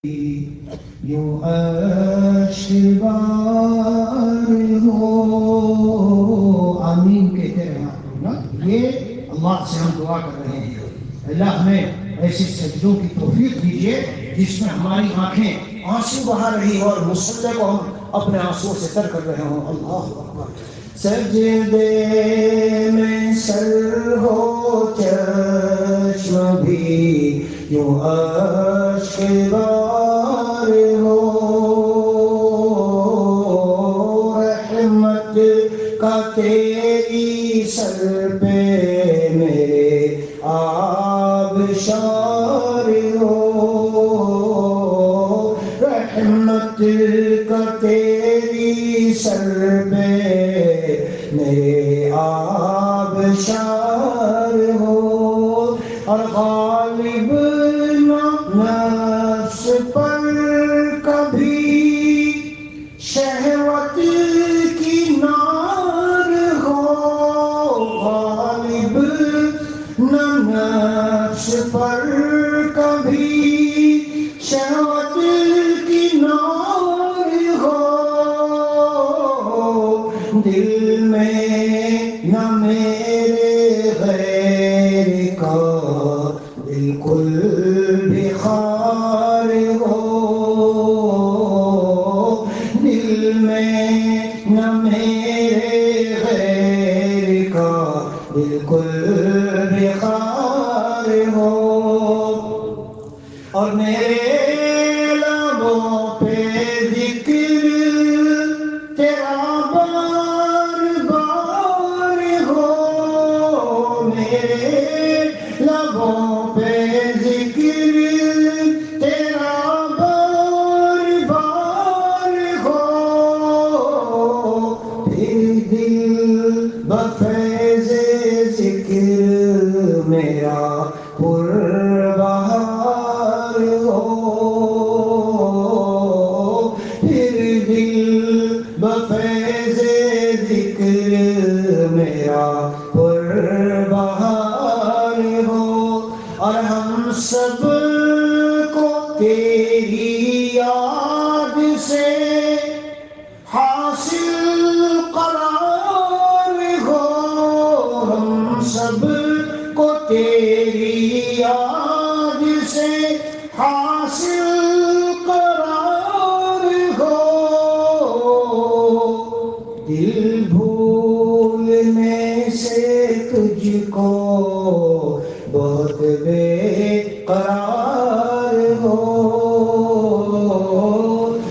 یوں اشکبار ہو. آمین کہتے رہے آپ لوگ نا. یہ اللہ سے ہم دعا کر رہے ہیں اللہ ہمیں ایسی سجدوں کی توفیق دیجیے جس میں ہماری آنکھیں آنسو بہا رہی ہو اور مصلی کو ہم اپنے آنسو سے تر کر رہے ہوں. اللہ اکبر. سجدے میں سر ہو چشم بھی یوں اشکبار ہو. رحمت کا تیری سر پہ میرے آبشار ہو. رحمت کا تیری سر پہ میرے آبشار ہو. اور غالب نفس پر کبھی شہوت کی نار ہو. غالب نفس پر کبھی شہوت کی نار ہو. دل میں نہ میرے غیر کا بالکل بھی خار ہو. دل میں نہ میرے غیر کا بالکل بھی خار ہو. اور میرے لبوں پہ ذکر تیرا بار بار ہو. میرے لبوں پہ ذکر تیرا بار بار ہو. پھر دل بفیض ذکر میرا پربہار ہو. پھر دل بفیض ذکر میرا پربہار ہو. اور ہم سب کو تیری یاد سے حاصل قرار ہو. ہم سب کو تیری یاد سے حاصل قرار ہو. دل بھولنے سے تجھ کو بہت بے قرار ہو.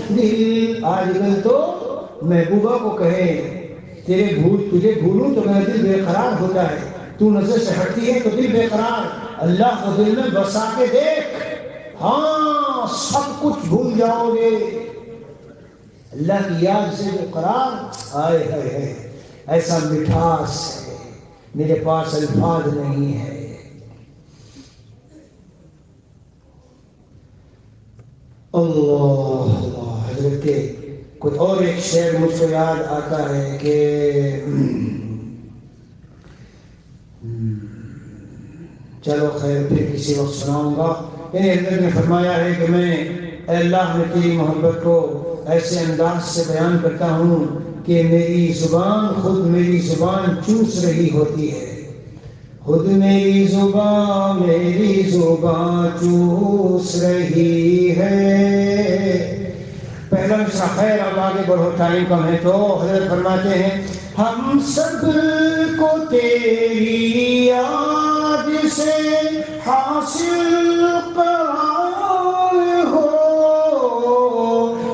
دل آج کل تو محبوبہ کو کہے تجھے بھولوں تو میرا دل بے قرار ہوتا ہے. تو نظر سے ہٹتی ہے تو دل بے قرار. اللہ کو دل میں بسا کے دیکھ, ہاں سب کچھ بھول جاؤ گے. اللہ کی یاد سے جو قرار آئے ہے ایسا مٹھاس ہے میرے پاس الفاظ نہیں ہے. اللہ اللہ. حضرت کے کوئی اور ایک شعر مجھ کو یاد آتا ہے کہ چلو خیر پھر کسی وقت سناؤں گا. یعنی حضرت نے فرمایا ہے کہ میں اے اللہ میں تیری محبت کو ایسے انداز سے بیان کرتا ہوں کہ میری زبان خود میری زبان چوس رہی ہوتی ہے. خود میری زبان چوس رہی ہے. پہلا مصرع خیر. اب آگے بڑھو, ٹائم کم ہے تو حضرت فرماتے ہیں ہم سب کو تیری یاد سے حاصل قرار ہو.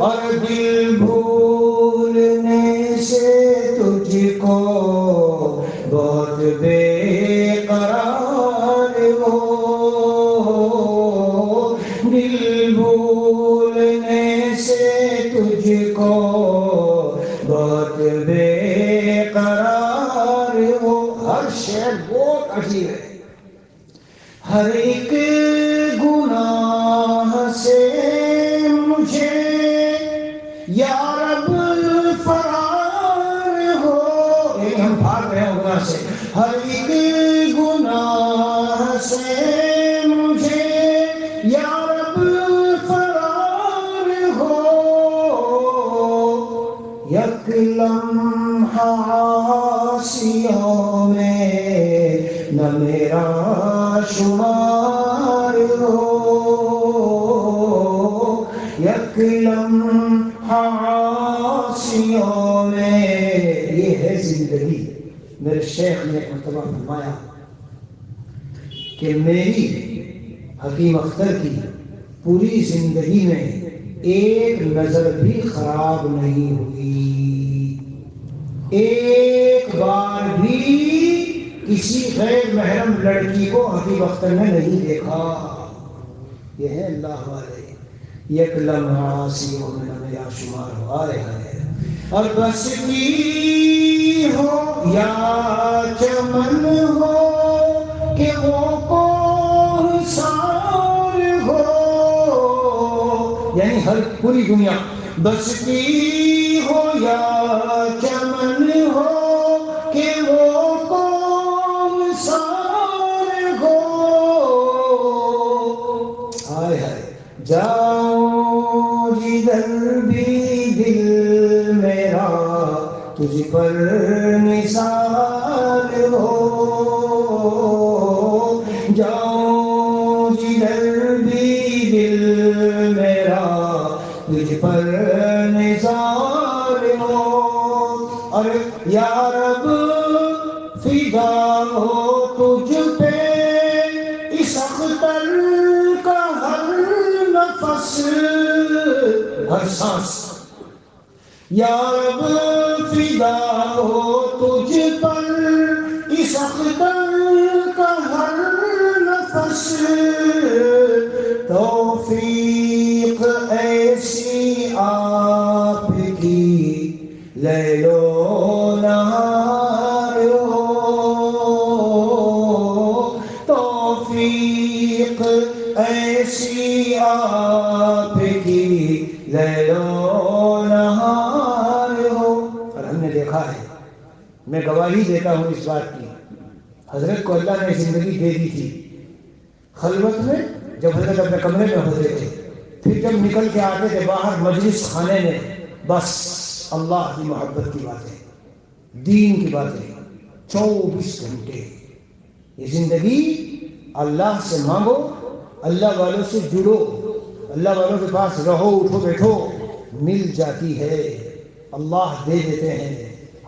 اور دل بھولنے سے تجھ کو بہت بے قرار ہو. دل بھولنے سے تجھ کو بہت بے قرار ہو. ہر شعر بہت عجیب ہے. ہر ایک گناہ سے مجھے یا رب فرار ہو. ایک ہم بھاگ رہے ہیں گناہ سے. ہر ایک گناہ سے مجھے یا رب فرار یک لمحہ عاصیوں میں نہ میرا شمار ہو، یک لمحہ عاصیوں میں. یہ ہے زندگی. میرے شیخ نے مرتبہ فرمایا کہ میری حکیم اختر کی پوری زندگی میں ایک نظر بھی خراب نہیں ہوئی، ایک بار بھی کسی غیر محرم لڑکی کو حکیم اختر نے نہیں دیکھا. یہ ہے اللہ والے. یک لمحہ عاصیوں میں نہ میرا شمار ہو. آئے ہے اور بس کی ہو یا چمن ہو کہ وہ کوہسار ہو، یعنی ہر پوری دنیا بس کی ہو یا چمن ہو کہ وہ کوہسار ہو. ہائے ہائے جاؤ جدھر بھی دل میرا تجھ پر نثار ہو، جاؤ جدھر بھی دل میرا تجھ پر نثار ہو. اور یا رب فدا ہو تجھ پہ اس اختر کا ہر نفس ہر سانس. یا رب فدا ہو تجھ پر اس اختر کا ہر نفس، توفیق ایسی آپ کی لیل و نہار ہو، توفیق ایسی آپ کی لیل و نہار ہو. اور ہم نے دیکھا ہے، میں گواہی دیتا ہوں اس بات کی، حضرت کو اللہ نے زندگی دے دی تھی خلوت میں جب حضرت اپنے کمرے میں ہوتے تھے، پھر جب نکل کے آتے تھے باہر مجلس خانے میں، بس اللہ کی محبت کی باتیں، دین کی باتیں 24 گھنٹے. یہ زندگی اللہ سے مانگو، اللہ والوں سے جڑو، اللہ والوں کے پاس رہو، اٹھو بیٹھو، مل جاتی ہے، اللہ دے دیتے ہیں.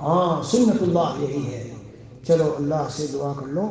ہاں سنت اللہ یہی ہے. چلو اللہ سے دعا کر لو.